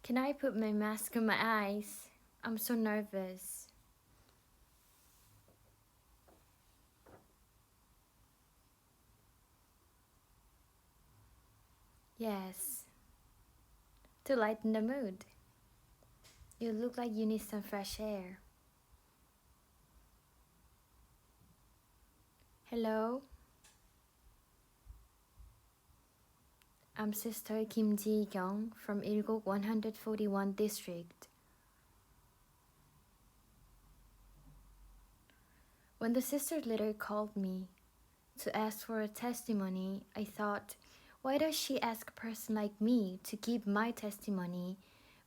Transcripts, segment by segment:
Can I put my mask on my eyes? I'm so nervous. Yes, to lighten the mood. You look like you need some fresh air. Hello, I'm Sister Kim Ji-kyung from Ilgok 141 District. When the sister later called me to ask for a testimony, I thought, why does she ask a person like me to give my testimony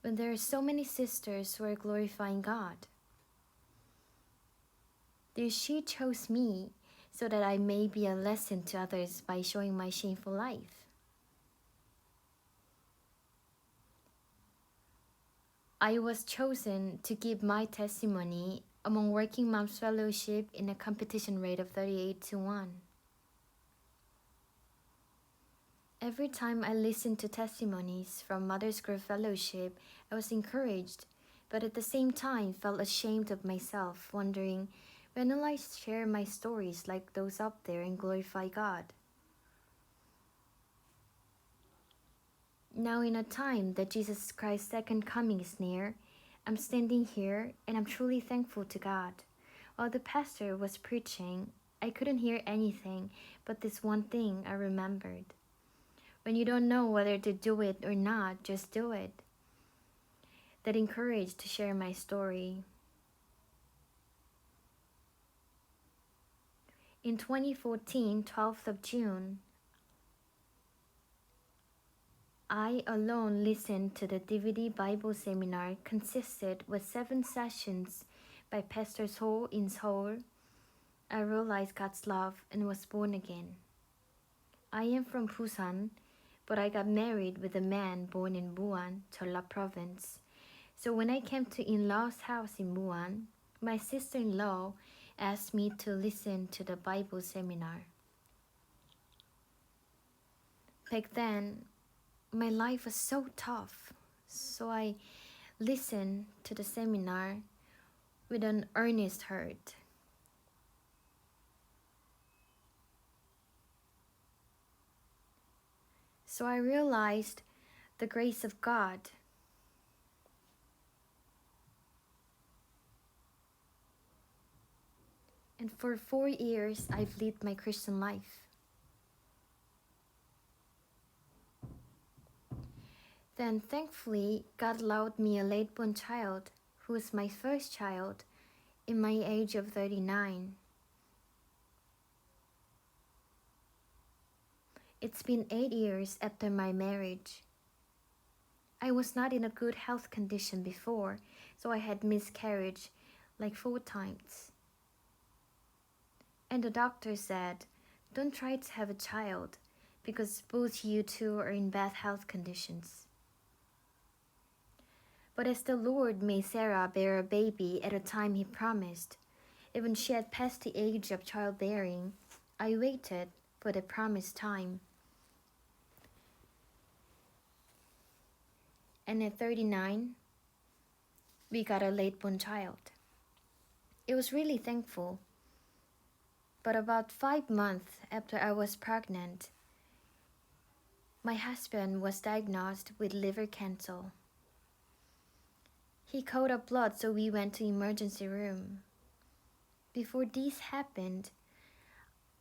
when there are so many sisters who are glorifying God? She chose me so that I may be a lesson to others by showing my shameful life. I was chosen to give my testimony among Working Moms Fellowship in a competition rate of 38-1. Every time I listened to testimonies from Mother's Grove Fellowship, I was encouraged, but at the same time felt ashamed of myself, wondering, when will I share my stories like those up there and glorify God? Now in a time that Jesus Christ's second coming is near, I'm standing here and I'm truly thankful to God. While the pastor was preaching, I couldn't hear anything but this one thing I remembered. When you don't know whether to do it or not, just do it. That encouraged to share my story. In 2014, 12th of June, I alone listened to the DVD Bible seminar consisted with 7 sessions by Pastor Ho in Seoul. I realized God's love and was born again. I am from Busan, but I got married with a man born in Buan, Jeolla province. So when I came to in-laws' house in Buan, my sister-in-law asked me to listen to the Bible seminar. Back then, my life was so tough, so I listened to the seminar with an earnest heart. So I realized the grace of God. And for 4 years, I've lived my Christian life. Then thankfully, God allowed me a late-born child, who was my first child, in my age of 39. It's been 8 years after my marriage. I was not in a good health condition before, so I had miscarriage like 4 times. And the doctor said, don't try to have a child, because both you two are in bad health conditions. But as the Lord made Sarah bear a baby at a time he promised, even she had passed the age of childbearing, I waited for the promised time. And at 39, we got a late-born child. It was really thankful. But about 5 months after I was pregnant, my husband was diagnosed with liver cancer. He called up blood, so we went to emergency room. Before this happened,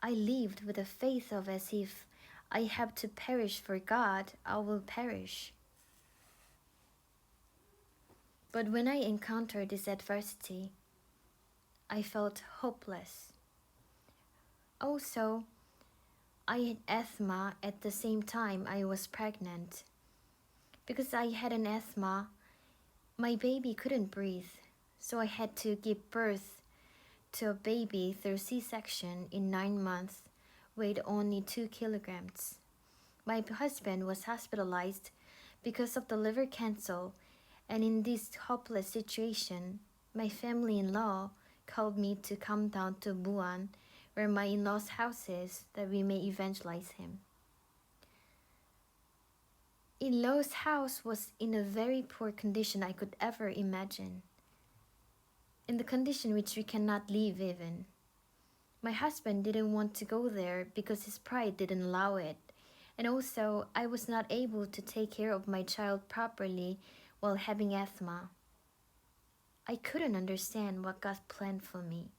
I lived with the faith of as if I have to perish for God, I will perish. But when I encountered this adversity, I felt hopeless. Also, I had asthma at the same time I was pregnant. Because I had an asthma, my baby couldn't breathe, so I had to give birth to a baby through C-section in 9 months, weighed only 2 kilograms. My husband was hospitalized because of the liver cancer, and in this hopeless situation, my family-in-law called me to come down to Buan, where my in-laws' house is, that we may evangelize him. In-law's house was in a very poor condition I could ever imagine. In the condition which we cannot live even. My husband didn't want to go there because his pride didn't allow it. And also, I was not able to take care of my child properly while having asthma. I couldn't understand what God planned for me.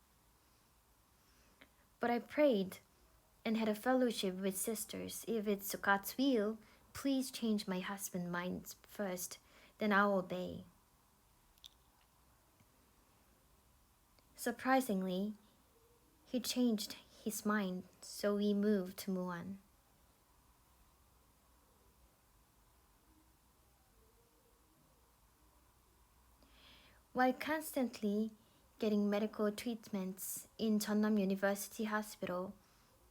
But I prayed and had a fellowship with sisters. If it's God's will, please change my husband's mind first, then I'll obey. Surprisingly, he changed his mind, so we moved to Muan. While constantly getting medical treatments in Jeonnam University Hospital,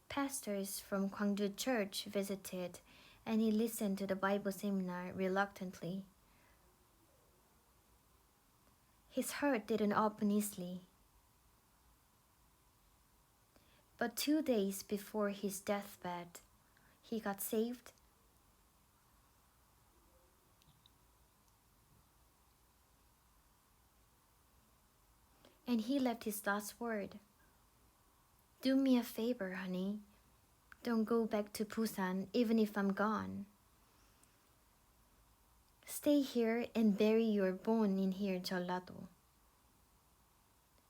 pastors from Gwangju Church visited and he listened to the Bible seminar reluctantly. His heart didn't open easily. But 2 days before his deathbed, he got saved. And he left his last word. Do me a favor, honey. Don't go back to Busan even if I'm gone. Stay here and bury your bone in here, Jeollado.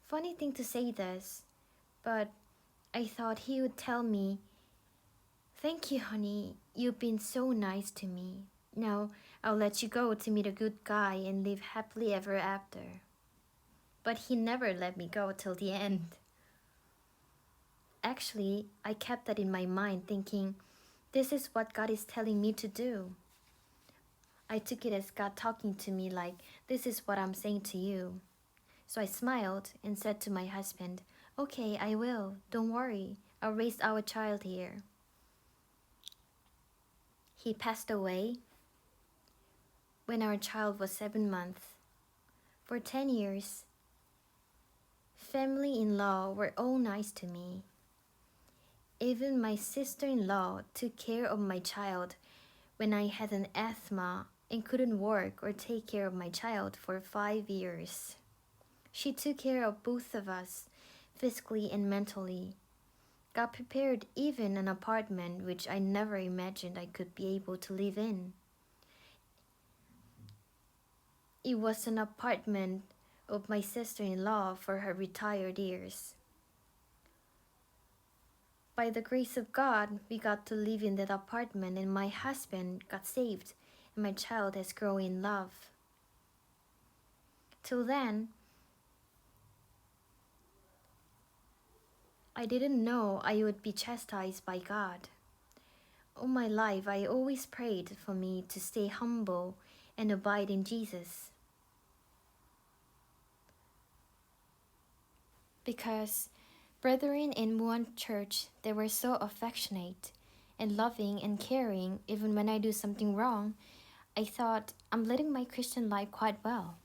Funny thing to say this, but I thought he would tell me, thank you, honey. You've been so nice to me. Now I'll let you go to meet a good guy and live happily ever after. But he never let me go till the end. Actually, I kept that in my mind thinking, this is what God is telling me to do. I took it as God talking to me like, this is what I'm saying to you. So I smiled and said to my husband, okay, I will. Don't worry. I'll raise our child here. He passed away when our child was 7 months. For 10 years, family-in-law were all nice to me. Even my sister-in-law took care of my child when I had an asthma and couldn't work or take care of my child for 5 years. She took care of both of us, physically and mentally. God prepared even an apartment which I never imagined I could be able to live in. It was an apartment of my sister-in-law for her retired years. By the grace of God, we got to live in that apartment and my husband got saved and my child has grown in love. Till then, I didn't know I would be chastised by God. All my life, I always prayed for me to stay humble and abide in Jesus. Because brethren in Muan Church, they were so affectionate and loving and caring even when I do something wrong, I thought I'm living my Christian life quite well.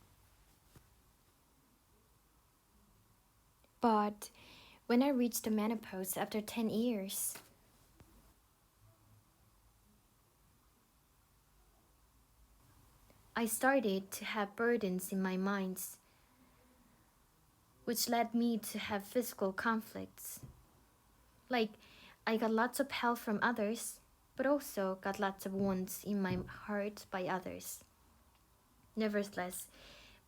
But when I reached the menopause after 10 years, I started to have burdens in my mind, which led me to have physical conflicts. Like, I got lots of help from others, but also got lots of wounds in my heart by others. Nevertheless,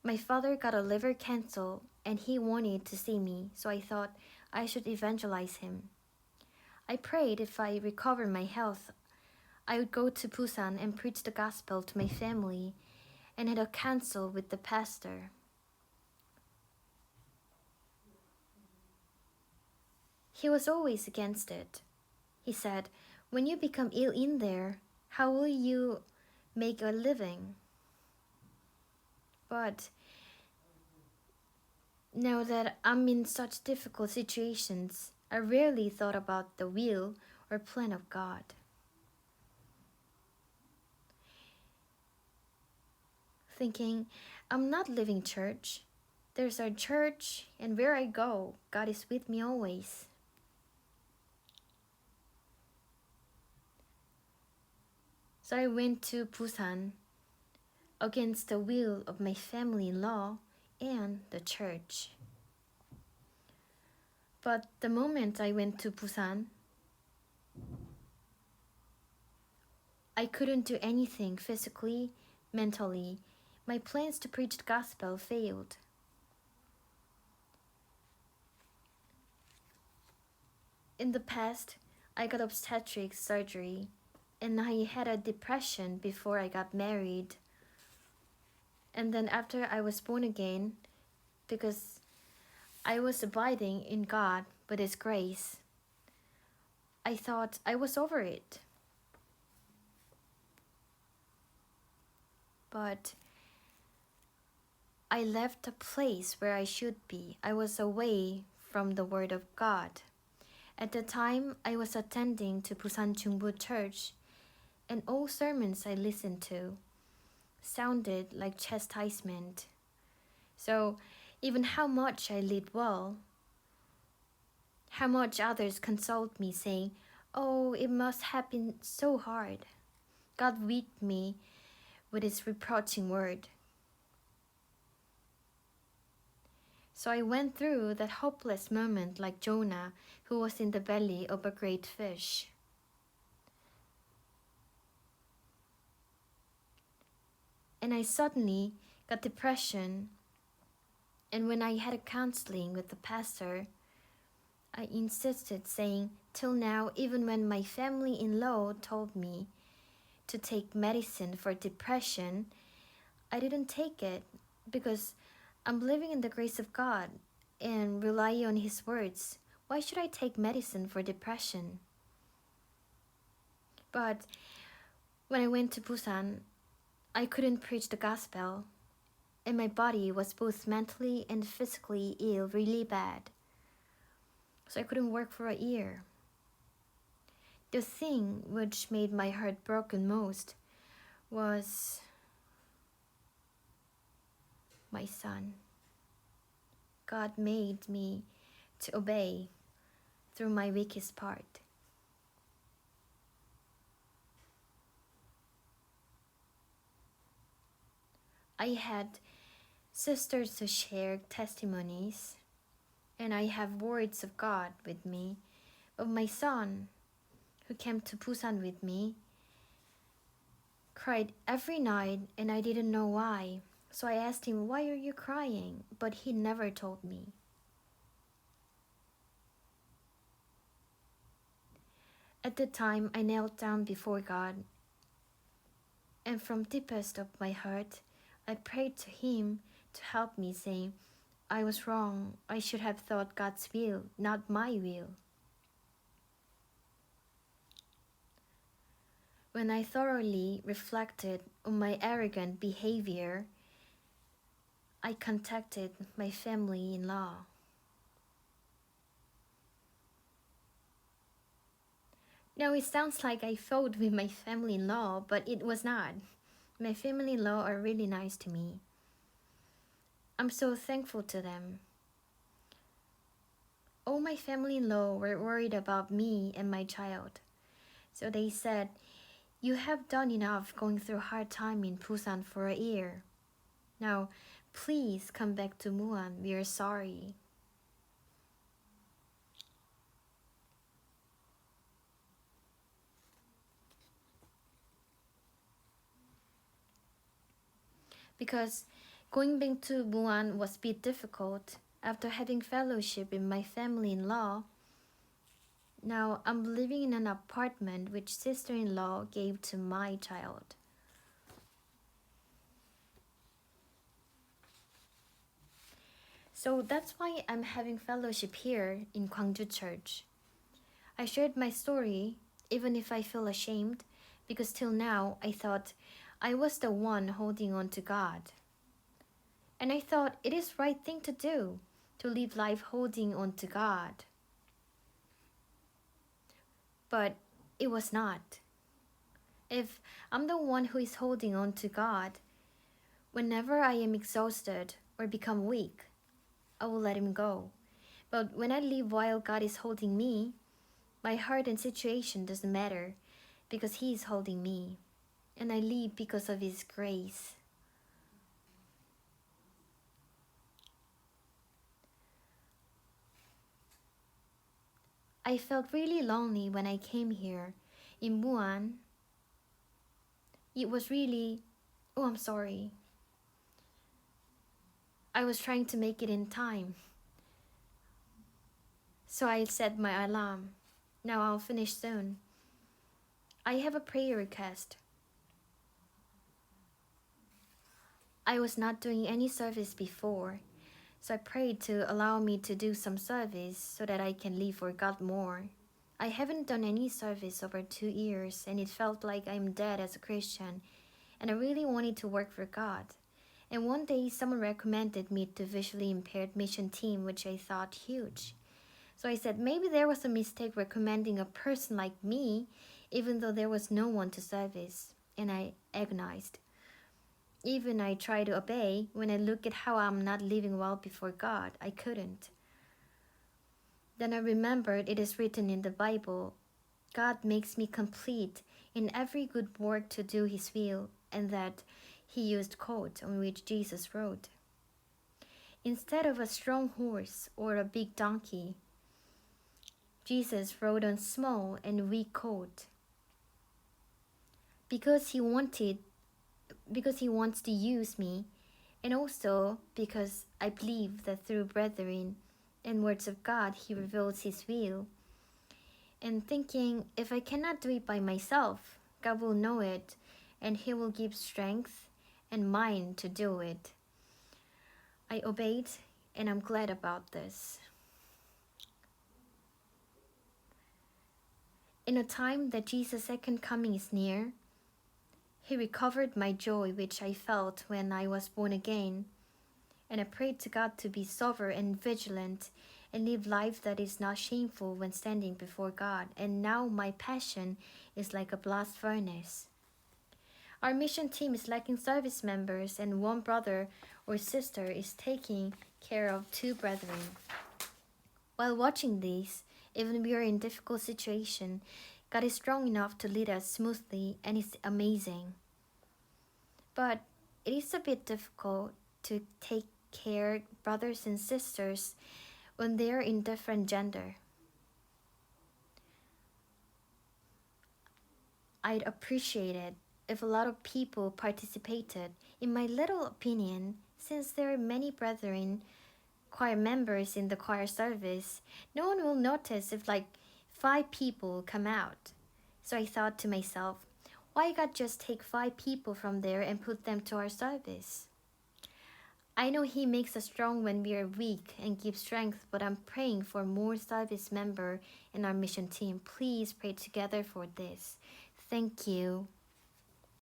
my father got a liver cancer and he wanted to see me, so I thought I should evangelize him. I prayed if I recover my health, I would go to Busan and preach the gospel to my family and had a council with the pastor. He was always against it. He said, when you become ill in there, how will you make a living? But now that I'm in such difficult situations, I rarely thought about the will or plan of God. Thinking, I'm not leaving church. There's our church, and where I go, God is with me always. So I went to Busan against the will of my family-in-law and the church. But the moment I went to Busan, I couldn't do anything physically, mentally. My plans to preach the gospel failed. In the past, I got obstetric surgery and I had a depression before I got married. And then after I was born again, because I was abiding in God with His grace, I thought I was over it. But I left the place where I should be. I was away from the Word of God. At the time, I was attending to Busan Jungbu Church, and all sermons I listened to sounded like chastisement. So even how much I lead well, how much others consult me saying, "Oh, it must have been so hard." God whipped me with His reproaching word. So I went through that hopeless moment like Jonah, who was in the belly of a great fish. And I suddenly got depression. And when I had a counseling with the pastor, I insisted, saying, till now, even when my family-in-law told me to take medicine for depression, I didn't take it because I'm living in the grace of God and rely on His words. Why should I take medicine for depression? But when I went to Busan, I couldn't preach the gospel, and my body was both mentally and physically ill really bad. So I couldn't work for a year. The thing which made my heart broken most was my son. God made me to obey through my weakest part. I had sisters to share testimonies, and I have words of God with me, of my son who came to Busan with me, cried every night and I didn't know why. So I asked him, "Why are you crying?" But he never told me. At the time, I knelt down before God, and from deepest of my heart, I prayed to Him to help me, saying, I was wrong. I should have thought God's will, not my will. When I thoroughly reflected on my arrogant behavior, I contacted my family-in-law. Now it sounds like I fought with my family-in-law, but it was not. My family-in-law are really nice to me. I'm so thankful to them. All my family-in-law were worried about me and my child. So they said, "You have done enough going through a hard time in Busan for a year. Now, please come back to Muan. We are sorry." Because going back to Muan was a bit difficult after having fellowship with my family-in-law. Now I'm living in an apartment which sister-in-law gave to my child. So that's why I'm having fellowship here in Gwangju Church. I shared my story, even if I feel ashamed, because till now I thought I was the one holding on to God. And I thought it is right thing to do, to live life holding on to God. But it was not. If I'm the one who is holding on to God, whenever I am exhausted or become weak, I will let Him go. But when I live while God is holding me, my heart and situation doesn't matter because He is holding me. and I live because of His grace. I felt really lonely when I came here. In Muan, it was really... Oh, I'm sorry. I was trying to make it in time. So I set my alarm. Now I'll finish soon. I have a prayer request. I was not doing any service before, so I prayed to allow me to do some service so that I can live for God more. I haven't done any service over 2 years, and it felt like I'm dead as a Christian, and I really wanted to work for God. And one day someone recommended me to visually impaired mission team, which I thought huge. So I said maybe there was a mistake recommending a person like me, even though there was no one to service, and I agonized. Even I try to obey, when I look at how I'm not living well before God, I couldn't. Then I remembered it is written in the Bible, God makes me complete in every good work to do His will, and that He used coat on which Jesus rode. Instead of a strong horse or a big donkey, Jesus rode on small and weak coat. Because he wants to use me, and also because I believe that through brethren and words of God He reveals His will. And thinking, if I cannot do it by myself, God will know it, and He will give strength and mind to do it. I obeyed, and I'm glad about this. In a time that Jesus' second coming is near, He recovered my joy which I felt when I was born again, and I prayed to God to be sober and vigilant and live life that is not shameful when standing before God. And now my passion is like a blast furnace. Our mission team is lacking service members, and one brother or sister is taking care of 2 brethren. While watching this, even we are in difficult situation, God is strong enough to lead us smoothly, and it's amazing. But it is a bit difficult to take care brothers and sisters when they are in different gender. I'd appreciate it if a lot of people participated. In my little opinion, since there are many brethren choir members in the choir service, no one will notice if like 5 people come out. So I thought to myself, why God just take 5 people from there and put them to our service? I know He makes us strong when we are weak and gives strength, but I'm praying for more service member in our mission team. Please pray together for this. Thank you.